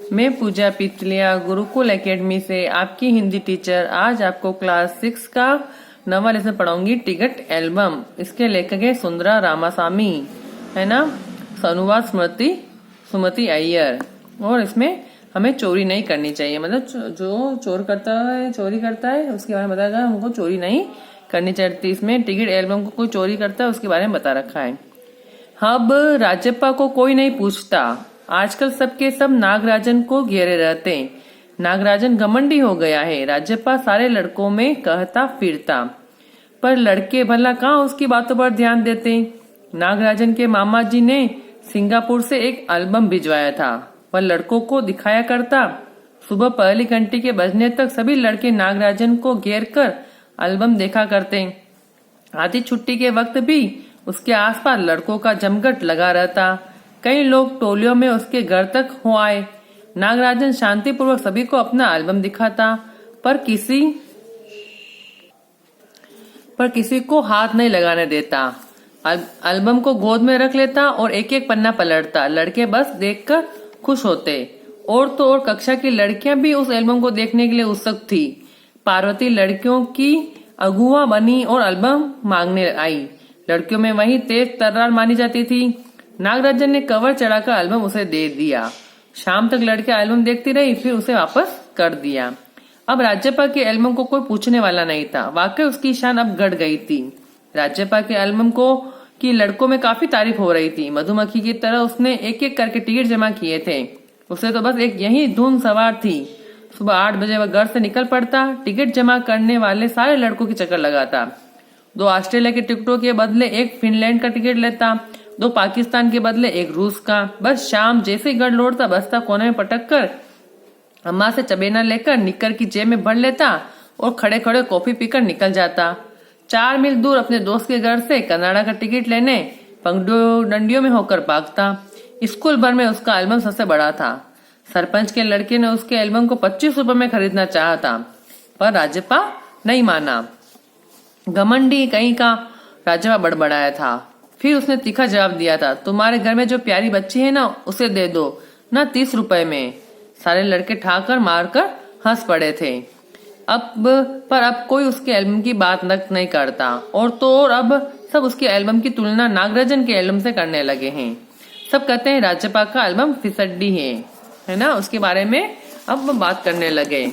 मैं पूजा पितलिया गुरुकुल एकेडमी से आपकी हिंदी टीचर आज आपको क्लास 6 का नवा लेसन पढ़ाऊंगी। Ticket album. इसके लेखक है सुंदरा रामासामी, है ना। अनुवाद सुमति अय्यर। और इसमें हमें चोरी नहीं करनी चाहिए, मतलब जो चोरी करता है उसके बारे में बताया, हमको चोरी नहीं करनी चाहिए। इसमें टिकट एल्बम को कोई चोरी करता है उसके बारे में बता रखा है। अब राजप्पा को कोई नहीं पूछता, आजकल सबके सब नागराजन को घेरे रहते। नागराजन घमंडी हो गया है, राजप्पा सारे लड़कों में कहता फिरता, पर लड़के भला कहाँ उसकी बातों पर ध्यान देते। नागराजन के मामा जी ने सिंगापुर से एक एल्बम भिजवाया था, वह लड़कों को दिखाया करता। सुबह पहली घंटी के बजने तक सभी लड़के नागराजन को घेर कर एल्बम देखा करते। आधी छुट्टी के वक्त भी उसके आसपास लड़कों का जमघट लगा रहता। कई लोग टोलियों में उसके घर तक हो आए। नागराजन शांतिपूर्वक सभी को अपना एल्बम दिखाता, पर किसी को हाथ नहीं लगाने देता। एल्बम को गोद में रख लेता और एक एक पन्ना पलटता। लड़के बस देखकर खुश होते। और तो और कक्षा की लड़कियां भी उस एल्बम को देखने के लिए उत्सुक थी। पार्वती लड़कियों की अगुआ बनी और एल्बम मांगने आई। लड़कियों में वही तेज तर्रार मानी जाती थी। नागराजन ने कवर चढ़ाकर एल्बम उसे दे दिया। शाम तक लड़कियां एल्बम देखती रही, फिर उसे वापस कर दिया। अब राजप्पा के एल्बम को कोई पूछने वाला नहीं था। वाकई उसकी शान अब घट गई थी। राजप्पा के एल्बम की लड़कों में काफी तारीफ हो रही थी। मधुमक्खी की तरह उसने एक एक करके टिकट जमा किए थे। उसे तो बस एक यही धुन सवार थी। सुबह 8 बजे वह घर से निकल पड़ता। टिकट जमा करने वाले सारे लड़कों की चक्कर लगाता। 2 ऑस्ट्रेलिया के टिकटों के बदले एक फिनलैंड का टिकट लेता, 2 पाकिस्तान के बदले एक रूस का। बस शाम जैसे घर लौटता बस्ता कोने में पटक कर अम्मा से चबेना लेकर निक्कर की जेब में भर लेता और खड़े खड़े कॉफी पीकर निकल जाता। 4 मील दूर अपने दोस्त के घर से कनाडा का टिकट लेने डंडियों में होकर भागता। स्कूल भर में उसका एल्बम सबसे बड़ा था। सरपंच के लड़के ने उसके एल्बम को 25 रुपए में खरीदना चाहा था, पर राजप्पा नहीं माना। घमंडी कहीं का राजप्पा बड़बड़ाया था। फिर उसने तीखा जवाब दिया था, तुम्हारे घर में जो प्यारी बच्ची है ना, उसे दे दो ना 30 रुपए में। सारे लड़के ठाकर मारकर हंस पड़े थे। अब कोई उसके एल्बम की बात नहीं करता। और तो और अब सब उसके एल्बम की तुलना नागराजन के एल्बम से करने लगे हैं। सब कहते हैं राजप्पा का एल्बम फिसड्डी है ना। उसके बारे में अब बात करने लगे।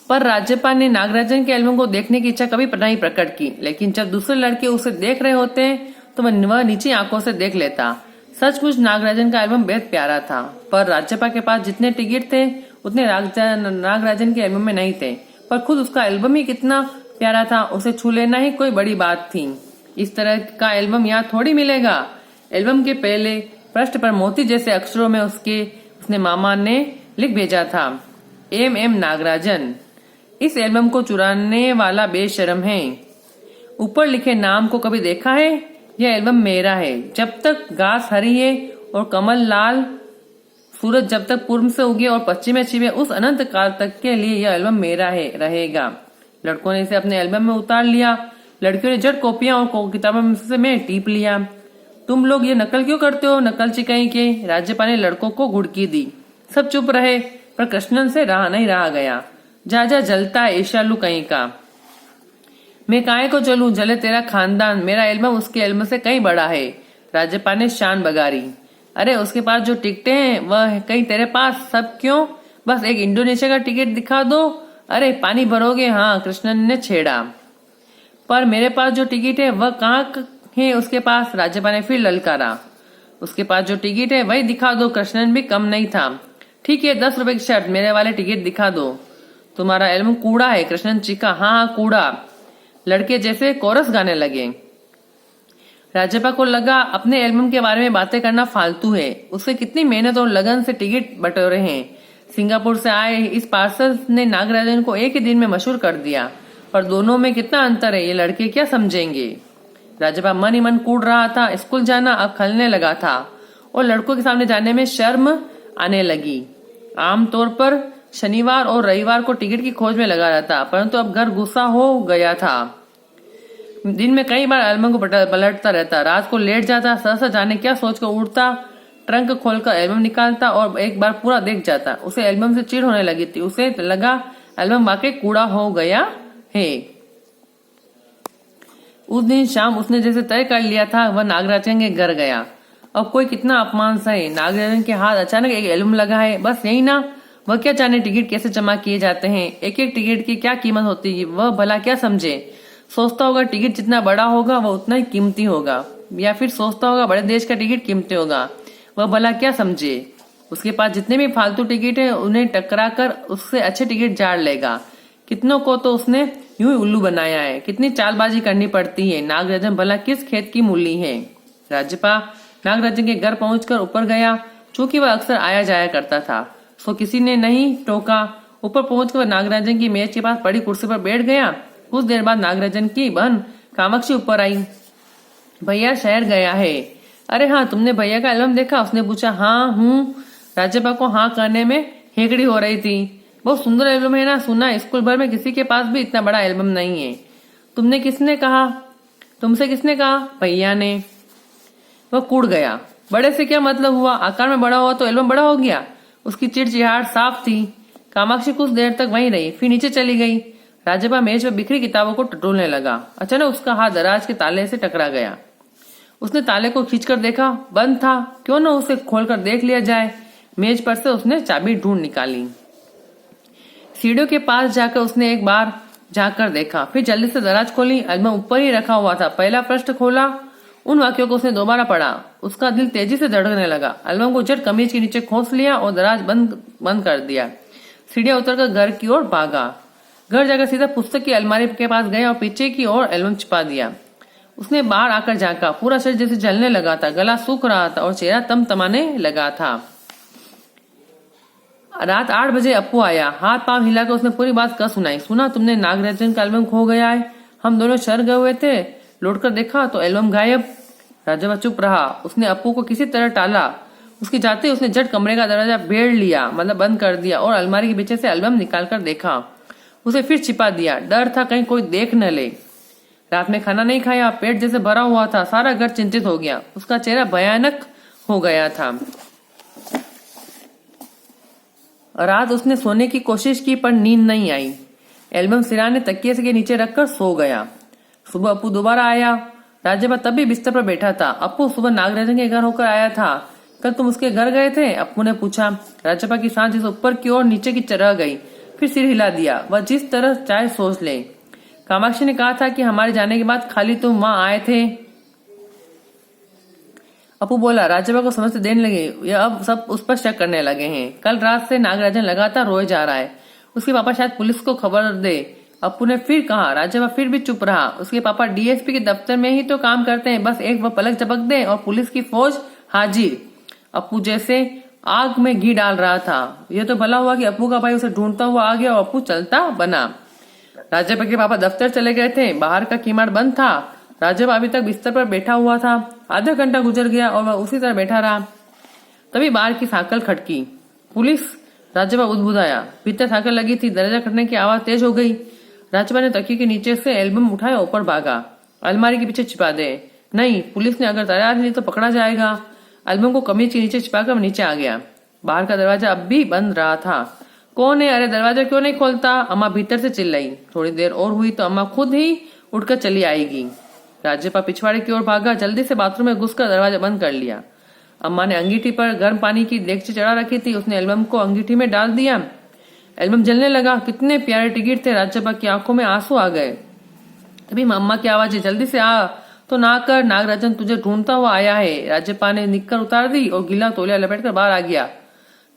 पर राजप्पा ने नागराजन के एल्बम को देखने की इच्छा कभी नहीं प्रकट की। लेकिन जब दूसरे लड़के उसे देख रहे होते हैं तो वह नीची आंखों से देख लेता। सचमुच नागराजन का एल्बम बेहद प्यारा था, पर राजप्पा के पास जितने टिकट थे उतने नागराजन के एल्बम में नहीं थे। पर खुद उसका एल्बम ही कितना प्यारा था, उसे छू लेना ही कोई बड़ी बात थी। इस तरह का एल्बम यहाँ थोड़ी मिलेगा। एल्बम के पहले पृष्ठ पर मोती जैसे अक्षरों में उसने मामा ने लिख भेजा था, एम नागराजन इस एल्बम को चुराने वाला बेशर्म है। ऊपर लिखे नाम को कभी देखा है? यह एल्बम मेरा है। जब तक घास हरी है और कमल लाल, सूरज जब तक पूर्व से उगे और पश्चिम में छिपे, उस अनंत काल तक के लिए यह एल्बम मेरा रहेगा। लड़कों ने इसे अपने एल्बम में उतार लिया। लड़कियों ने झट कॉपियां और किताबों में टीप लिया। तुम लोग ये नकल क्यों करते हो, नकलची कहीं के। राजप्पा ने लड़कों को घुड़की दी। सब चुप रहे, पर कृष्णन से नहीं रहा गया। जा जलता है ईशालू कहीं का। मैं काहे को चलूं, जले तेरा खानदान, मेरा एल्बम उसके एल्बम से कहीं बड़ा है। राजप्पा ने शान बगारी। अरे उसके पास जो टिकटें हैं वह कहीं तेरे पास सब क्यों, बस एक इंडोनेशिया का टिकट दिखा दो। अरे पानी भरोगे? हाँ, कृष्णन ने छेड़ा। पर मेरे पास जो टिकट है वह कहाँ है उसके पास? राजप्पा ने फिर ललकारा। उसके पास जो टिकट है वही दिखा दो। कृष्णन भी कम नहीं था। ठीक है, 10 रुपए की शर्त, मेरे वाले टिकट दिखा दो। तुम्हारा एल्बम कूड़ा है, कृष्णन चीखा। हाँ कूड़ा। लड़के जैसे कोरस गाने लगे। राजप्पा को लगा अपने एल्बम के बारे में बातें करना फालतू है। उससे कितनी मेहनत और लगन से टिकट बटोरे हैं। सिंगापुर से आए इस पार्सल ने नागराजन को एक ही दिन में मशहूर कर दिया। पर दोनों में कितना अंतर है, ये लड़के क्या समझेंगे। राजप्पा मन ही मन कूड़ रहा था। स्कूल जाना अब खलने लगा था और लड़कों के सामने जाने में शर्म आने लगी। आमतौर पर शनिवार और रविवार को टिकट की खोज में लगा रहता, परंतु अब घर गुस्सा हो गया था। दिन में कई बार एल्बम को पलटता रहता। रात को लेट जाता, सहसा जाने क्या सोचकर उठता। ट्रंक खोलकर एल्बम निकालता और एक बार पूरा देख जाता। उसे एल्बम से चिढ़ होने लगी थी। उसे लगा एल्बम वाकई कूड़ा हो गया है। उस दिन शाम उसने जैसे तय कर लिया था वह नागराजन के घर गया। अब कोई कितना अपमान सहे, नागराजन के हाथ अचानक एक एल्बम लगा है, बस यही ना। वह क्या जाने टिकट कैसे जमा किए जाते हैं, एक एक टिकट की क्या कीमत होती है, वह भला क्या समझे। सोचता होगा टिकट जितना बड़ा होगा वह उतना ही कीमती होगा, या फिर सोचता होगा बड़े देश का टिकट कीमती होगा, वह भला क्या समझे। उसके पास जितने भी फालतू टिकट है उन्हें टकरा कर उससे अच्छे टिकट झाड़ लेगा। कितनों को तो उसने यूं ही उल्लू बनाया है। कितनी चालबाजी करनी पड़ती है। नागराजन भला किस खेत की मूली है। राज्यपा नागराजन के घर पहुंचकर ऊपर गया। चूंकि वह अक्सर आया जाया करता था सो किसी ने नहीं टोका। ऊपर पहुंचकर वह नागराजन की मेज के पास पड़ी कुर्सी पर बैठ गया। कुछ देर बाद नागराजन की बहन कामाक्षी ऊपर आई। भैया शहर गया है। अरे हाँ, तुमने भैया का एल्बम देखा? उसने पूछा। हाँ हूँ। राज्यपा को हाँ करने में हेकड़ी हो रही थी। बहुत सुंदर एल्बम है ना। सुना स्कूल भर में किसी के पास भी इतना बड़ा एल्बम नहीं है। तुमसे किसने कहा? भैया ने। वह कूड़ गया। बड़े से क्या मतलब हुआ? आकार में बड़ा हुआ तो एल्बम बड़ा हो गया। उसकी चिड़चिड़ाहट साफ थी। कामाक्षी कुछ देर तक वहीं रही, फिर नीचे चली गई। राज्यपा मेज पर बिखरी किताबों को टटोलने लगा। अचानक उसका हाथ दराज के ताले से टकरा गया। उसने ताले को खींचकर देखा, बंद था। क्यों न उसे खोलकर देख लिया जाए। मेज पर से उसने चाबी ढूंढ निकाली। सीढ़ियों के पास जाकर उसने एक बार झांककर देखा, फिर जल्दी से दराज खोली। एल्बम ऊपर ही रखा हुआ था। पहला पृष्ठ खोला। उन वाक्यों को उसने दोबारा पढ़ा। उसका दिल तेजी से धड़कने लगा। एल्बम को झट कमीज के नीचे खोस लिया और दराज बंद कर दिया। सीढ़ियां उतरकर घर की ओर भागा। घर जाकर सीधा पुस्तक की अलमारी के पास गया और पीछे की ओर एल्बम छिपा दिया। उसने बाहर आकर झांका। पूरा शरीर जैसे जलने लगा था, गला सूख रहा था और चेहरा तमतमाने लगा था। रात 8 बजे अप्पू आया। हाथ पांव हिलाकर उसने पूरी बात कह सुनाई। सुना तुमने नागराजन का एल्बम खो गया है। हम दोनों शहर गए हुए थे, लौटकर देखा तो एल्बम गायब। राजवा चुप रहा। उसने अप्पू को किसी तरह टाला। उसके जाते उसने झट कमरे का दरवाजा भेड़ लिया, मतलब बंद कर दिया, और अलमारी के पीछे से एल्बम निकालकर देखा। उसे फिर छिपा दिया। डर था कहीं कोई देख न ले। रात में खाना नहीं खाया, पेट जैसे भरा हुआ था। सारा घर चिंतित हो गया। उसका चेहरा भयानक हो गया था। रात उसने सोने की कोशिश की पर नींद नहीं आई। एल्बम सिराने तकिए के नीचे रखकर सो गया। सुबह अप्पू दोबारा आया। राज्यपा तब भी बिस्तर पर बैठा था। अप्पू सुबह नागराजन के घर होकर आया था। कल तुम उसके घर गए थे? अप्पू ने पूछा। राज्यपा की सांस जिस ऊपर की ओर नीचे की चढ़ गई, फिर सिर हिला दिया। वह जिस तरह चाहे सोच ले। कामाक्षी ने कहा था कि हमारे जाने के बाद खाली तुम वहां आए थे। अप्पू बोला। राज्यपा को समझ से देने लगे। ये अब सब उस पर शक करने लगे हैं। कल रात से नागराजन लगातार रोए जा रहा है। उसके पापा शायद पुलिस को खबर दे। अप्पू ने फिर कहा। राज्यपा फिर भी चुप रहा। उसके पापा डीएसपी के दफ्तर में ही तो काम करते हैं। बस एक वह पलक झपक दे और पुलिस की फौज हाजिर। अप्पू जैसे आग में घी डाल रहा था। यह तो भला हुआ कि अप्पू का भाई उसे ढूंढता हुआ आ गया और अप्पू चलता बना। राज्यपा के पापा दफ्तर चले गए थे। बाहर का किवाड़ बंद था। राज्यपा अभी तक बिस्तर पर बैठा हुआ था। आधा घंटा गुजर गया और वह उसी तरह बैठा रहा। तभी बाहर की साइकिल खटकी। पुलिस। राज्यपा उद्भुदाया। भीतर साइकिल लगी थी। दरवाजा खटने की आवाज तेज हो गई। राज्यपा ने तकिए के नीचे से एल्बम उठाया, ऊपर भागा। अलमारी के पीछे छिपा दे। नहीं, पुलिस ने अगर तैयार नहीं तो पकड़ा जाएगा। एल्बम को कमीज के नीचे छिपाकर नीचे आ गया। बाहर का दरवाजा अब भी बंद रहा था। कौन है? अरे दरवाजा क्यों नहीं खोलता? अम्मा भीतर से चिल्लाई। थोड़ी देर और हुई तो अम्मा खुद ही उठकर चली आएगी। राज्यपा पिछवाड़े की ओर भागा। जल्दी से बाथरूम में घुसकर दरवाजा बंद कर लिया। अम्मा ने अंगीठी पर गर्म पानी की डेगची चढ़ा रखी थी। उसने एल्बम को अंगीठी में डाल दिया। एल्बम जलने लगा। कितने प्यारे टिकट थे। राज्यपा की आंखों में आंसू आ गए। तभी अम्मा की आवाज है, जल्दी से आ तो ना कर, नागराजन तुझे ढूंढता हुआ आया है। राज्यपा ने निक्कर उतार दी और गीला तौलिया लपेटकर बाहर आ गया।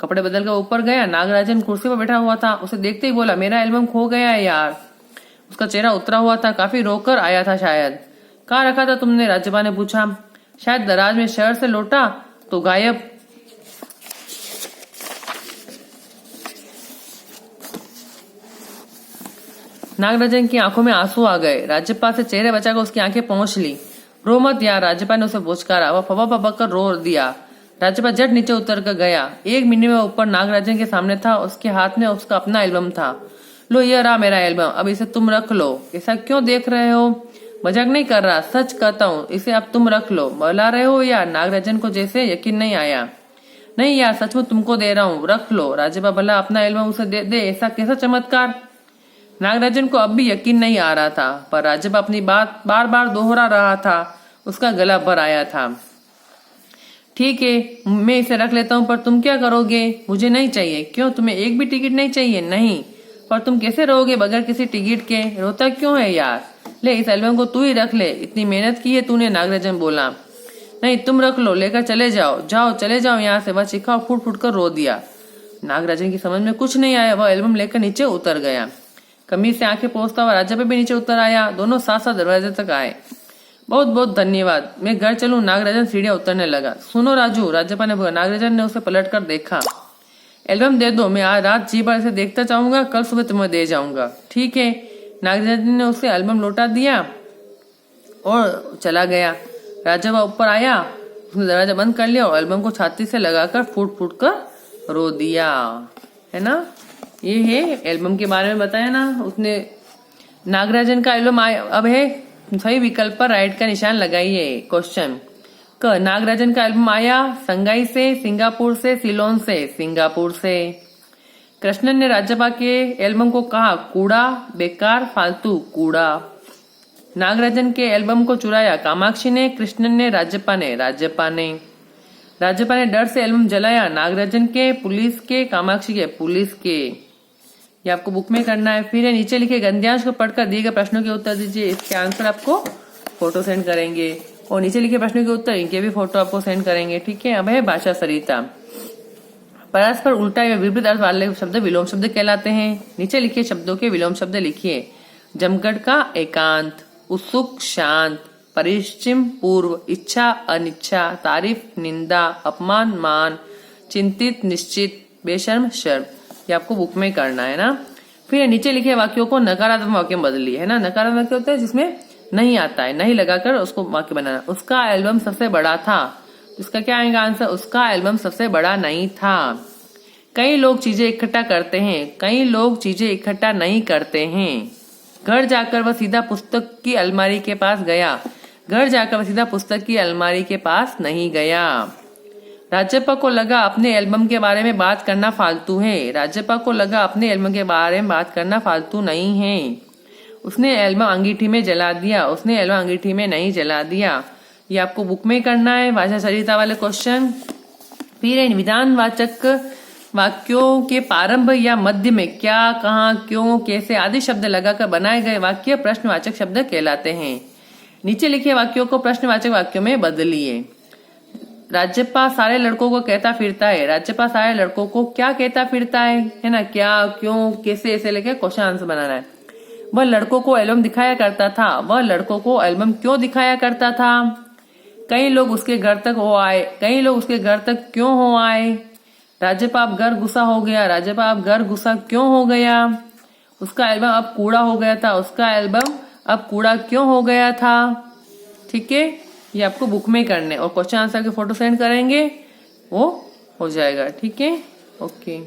कपड़े बदलकर ऊपर गया। नागराजन कुर्सी पर बैठा हुआ था। उसे देखते ही बोला, मेरा एल्बम खो गया है यार। उसका चेहरा उतरा हुआ था। काफी रोकर आया था शायद। कहाँ रखा था तुमने? राज्यपा ने पूछा। शायद दराज में। शहर से लौटा तो गायब। नागराजन की आंखों में आंसू आ गए। राज्यपा से चेहरे बचाकर उसकी आंखें पहुंच ली। रो मत यार, राज्यपा ने उसे पुचकारा। वह फबा फबा कर रो दिया। राज्यपा झट नीचे उतर कर गया। 1 मिनट में ऊपर नागराजन के सामने था। उसके हाथ में उसका अपना एल्बम था। लो ये रहा मेरा एल्बम, अब इसे तुम रख लो। ऐसा क्यों देख रहे हो? मजाक नहीं कर रहा, सच कहता हूँ। इसे अब तुम रख लो। बुला रहे हो यार? नागराजन को जैसे यकीन नहीं आया। नहीं यार, सचमुच तुमको दे रहा हूँ, रख लो। राज्यपाल बोला अपना एल्बम उसे दे दे, ऐसा कैसा चमत्कार। नागराजन को अब भी यकीन नहीं आ रहा था, पर राज्यपाल अपनी बात बार बार दोहरा रहा था। उसका गला भर आया था। ठीक है, मैं इसे रख लेता हूँ, पर तुम क्या करोगे? मुझे नहीं चाहिए। क्यों, तुम्हें एक भी टिकट नहीं चाहिए? नहीं। पर तुम कैसे रहोगे बगैर किसी टिकट के? रोता क्यों है यार? ले, इस एल्बम को तू ही रख ले, इतनी मेहनत की है तूने। नागराजन बोला। नहीं, तुम रख लो, लेकर चले जाओ, जाओ चले जाओ यहाँ से। वह चीखा और फूट फूट कर रो दिया। नागराजन की समझ में कुछ नहीं आया। वह एल्बम लेकर नीचे उतर गया। कमीज से आंखें पोंछता हुआ राज्यपाल भी नीचे उतर आया। दोनों साथ साथ दरवाजे तक आए। बहुत बहुत धन्यवाद, मैं घर चलूं? नागराजन सीढ़ियां उतरने लगा। सुनो राजू, राज्यपाल ने बोला। नागराजन ने उसे पलट कर देखा। एल्बम दे दो, मैं आज रात जी भर इसे देखता चाहूंगा, कल सुबह तुम्हें दे जाऊंगा। ठीक है। नागराजन ने उसे एल्बम लौटा दिया और चला गया। राज्यपाल ऊपर आया, उसने दरवाजा बंद कर लिया और एल्बम को छाती से लगाकर फूट फूट कर रो दिया। है ना, ये है एल्बम के बारे में बताया ना उसने। नागराजन का एल्बम अब है, सही विकल्प पर राइट का निशान लगाइए। क्वेश्चन क, नागराजन का एल्बम आया संगाई से, सिंगापुर से, सिलोन से। सिंगापुर से। कृष्णन ने राज्यपाल के एल्बम को कहा कूड़ा, बेकार, फालतू। कूड़ा। नागराजन के एल्बम को चुराया कामाक्षी ने, कृष्णन ने, राज्यपाल ने। राज्यपाल ने। राज्यपाल ने डर से एल्बम जलाया नागराजन के, पुलिस के, कामाक्षी के। पुलिस के। ये आपको बुक में करना है। फिर नीचे लिखे गद्यांश को पढ़कर दिए गए प्रश्नों के उत्तर दीजिए। इसके आंसर आपको फोटो सेंड करेंगे और नीचे लिखे प्रश्नों के उत्तर इनके भी फोटो आपको सेंड करेंगे। ठीक है। अब है भाषा सरिता। परस्पर उल्टा या विपरीत अर्थ वाले शब्द विलोम शब्द कहलाते हैं। नीचे लिखे शब्दों के विलोम शब्द लिखिए। जमगढ़ का एकांत, उत्सुक शांत, परिश्चिम पूर्व, इच्छा अनिच्छा, तारीफ निंदा, अपमान मान, चिंतित निश्चित, बेशर्म शर्म। ये आपको बुक में करना है ना। फिर नीचे लिखे वाक्यों को नकारात्मक वाक्य में बदलिए। है ना, नकारात्मक वाक्य होता है जिसमें नहीं आता है, नहीं लगाकर उसको वाक्य बनाना। उसका एल्बम सबसे बड़ा था। इसका क्या आएगा आंसर? उसका एल्बम सबसे बड़ा नहीं था। कई लोग चीजें इकट्ठा करते हैं, कई लोग चीजें इकट्ठा नहीं करते हैं। घर जाकर वह सीधा पुस्तक की अलमारी के पास गया। घर जाकर वह सीधा पुस्तक की अलमारी के पास नहीं गया। राज्यपाल को लगा अपने एल्बम के बारे में बात करना फालतू है। राज्यपाल को लगा अपने एल्बम के बारे में बात करना फालतू नहीं है। उसने एल्बम अंगीठी में जला दिया। उसने एल्बम अंगीठी में नहीं जला दिया। ये आपको बुक में करना है, भाषा सरिता वाले क्वेश्चन। फिर विधानवाचक वाक्यों के प्रारंभ या मध्य में क्या, कहाँ, क्यों, कैसे आदि शब्द लगाकर बनाए गए वाक्य प्रश्नवाचक शब्द कहलाते हैं। नीचे लिखे वाक्यों को प्रश्नवाचक वाक्यों में बदलिए। राज्यपाल सारे लड़कों को कहता फिरता है। राज्यपाल सारे लड़कों को क्या कहता फिरता है ना, क्या, क्यों, कैसे, ऐसे लेके क्वेश्चन आंसर बनाना है। वह लड़कों को एल्बम दिखाया करता था। वह लड़कों को एल्बम क्यों दिखाया करता था? कई लोग उसके घर तक हो आए। कई लोग उसके घर तक क्यों हो आए? राज्यपाल घर गुस्सा हो गया। राज्यपाल घर गुस्सा क्यों हो गया? उसका एल्बम अब कूड़ा हो गया था। उसका एल्बम अब कूड़ा क्यों हो गया था? ठीक है, ये आपको बुक में करने और क्वेश्चन आंसर के फोटो सेंड करेंगे, वो हो जाएगा। ठीक है, ओके।